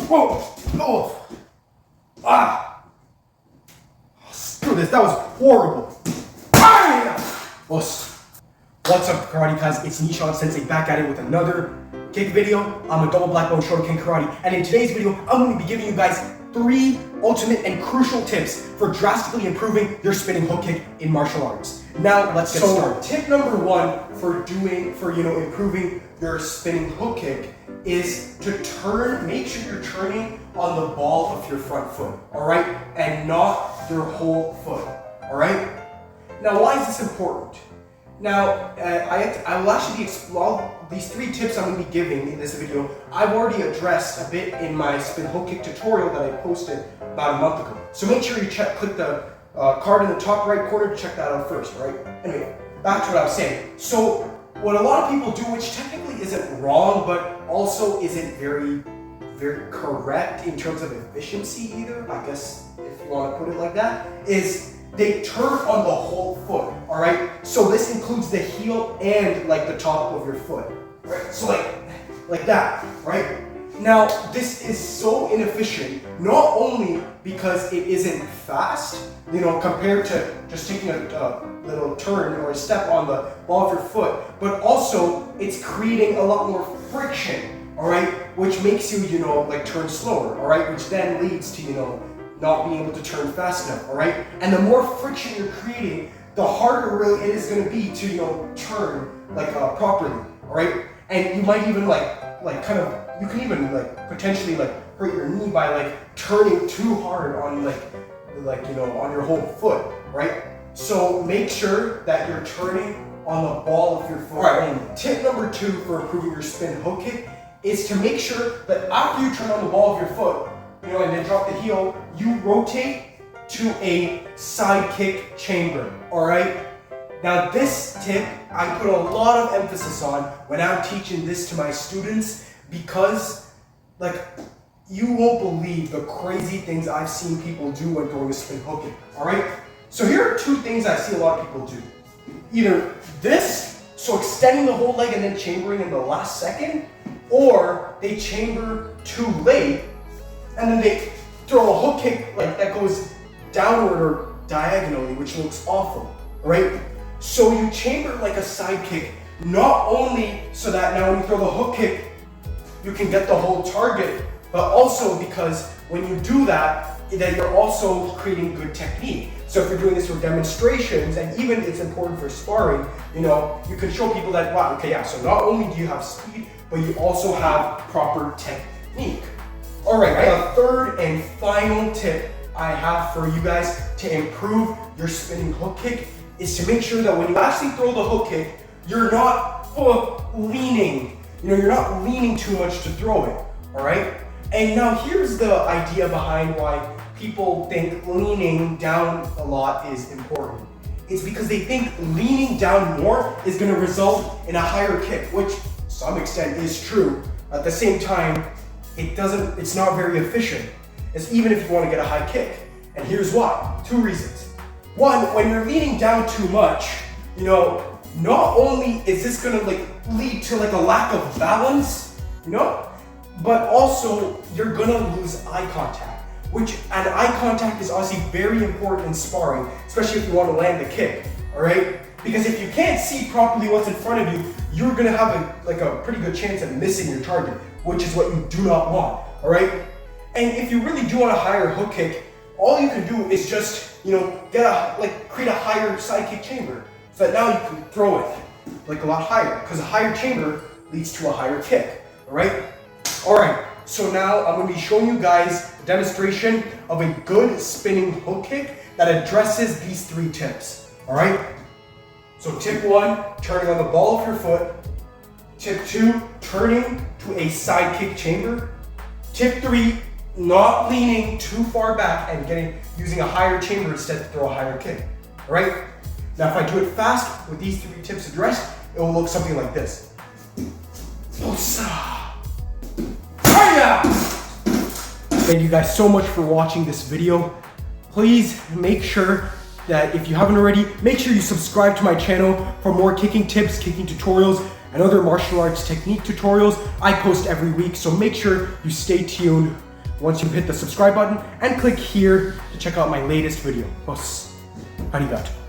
Whoa! Oh! Ah! Screw this, that was horrible. What's up, Karate guys? It's Nishan Sensei back at it with another kick video. I'm a double black belt Shotokan Karate, and in today's video, I'm going to be giving you guys 3 ultimate and crucial tips for drastically improving your spinning hook kick in martial arts. Now, let's get started. Tip number 1 for improving your spinning hook kick is to make sure you're turning on the ball of your front foot, all right? And not your whole foot, all right? Now, why is this important? Now, I will actually these 3 tips I'm going to be giving in this video, I've already addressed a bit in my spin hook kick tutorial that I posted about a month ago. So make sure you click the card in the top right corner to check that out first, right? Anyway, back to what I was saying. So, what a lot of people do, which technically isn't wrong, but also isn't very correct in terms of efficiency either, I guess, if you want to put it like that, is they turn on the whole foot, all right? So this includes the heel and like the top of your foot, right? So like that, right? Now, this is so inefficient, not only because it isn't fast, compared to just taking a little turn or a step on the ball of your foot, but also it's creating a lot more friction, all right? Which makes you, turn slower, all right? Which then leads to, not being able to turn fast enough, all right? And the more friction you're creating, the harder really it is going to be to, turn properly, all right? And you might even you can even potentially hurt your knee by turning too hard on on your whole foot, right? So make sure that you're turning on the ball of your foot. All right, and tip number 2 for improving your spin hook kick is to make sure that after you turn on the ball of your foot, and then drop the heel, you rotate to a side kick chamber, all right? Now this tip, I put a lot of emphasis on when I'm teaching this to my students because, you won't believe the crazy things I've seen people do when throwing a spin hook kick, all right? So here are 2 things I see a lot of people do. Either this, so extending the whole leg and then chambering in the last second, or they chamber too late and then they throw a hook kick that goes downward or diagonally, which looks awful, right? So you chamber a side kick, not only so that now when you throw the hook kick, you can get the whole target, but also because when you do that, then you're also creating good technique. So if you're doing this for demonstrations, and even it's important for sparring, you can show people that, wow, okay, yeah, so not only do you have speed, but you also have proper technique. All right, the 3rd and final tip I have for you guys to improve your spinning hook kick is to make sure that when you actually throw the hook kick, you're not leaning. You're not leaning too much to throw it, all right? And now here's the idea behind why people think leaning down a lot is important. It's because they think leaning down more is gonna result in a higher kick, which to some extent is true. At the same time, it's not very efficient. It's even if you want to get a high kick. And here's why. 2 reasons. 1, when you're leaning down too much, not only is this gonna lead to a lack of balance, but also you're gonna lose eye contact. And eye contact is obviously very important in sparring, especially if you want to land the kick, all right? Because if you can't see properly what's in front of you, you're gonna have a pretty good chance of missing your target, which is what you do not want, all right? And if you really do want a higher hook kick, all you can do is just, create a higher side kick chamber, so that now you can throw it a lot higher, because a higher chamber leads to a higher kick, all right? All right, so now I'm gonna be showing you guys a demonstration of a good spinning hook kick that addresses these 3 tips, all right? So tip 1, turning on the ball of your foot. Tip 2, turning to a side kick chamber. Tip 3, not leaning too far back and using a higher chamber instead to throw a higher kick, all right? Now if I do it fast with these 3 tips addressed, it will look something like this. Thank you guys so much for watching this video. Please make sure that if you haven't already, make sure you subscribe to my channel for more kicking tips, kicking tutorials, and other martial arts technique tutorials I post every week. So make sure you stay tuned once you hit the subscribe button and click here to check out my latest video. Arigato.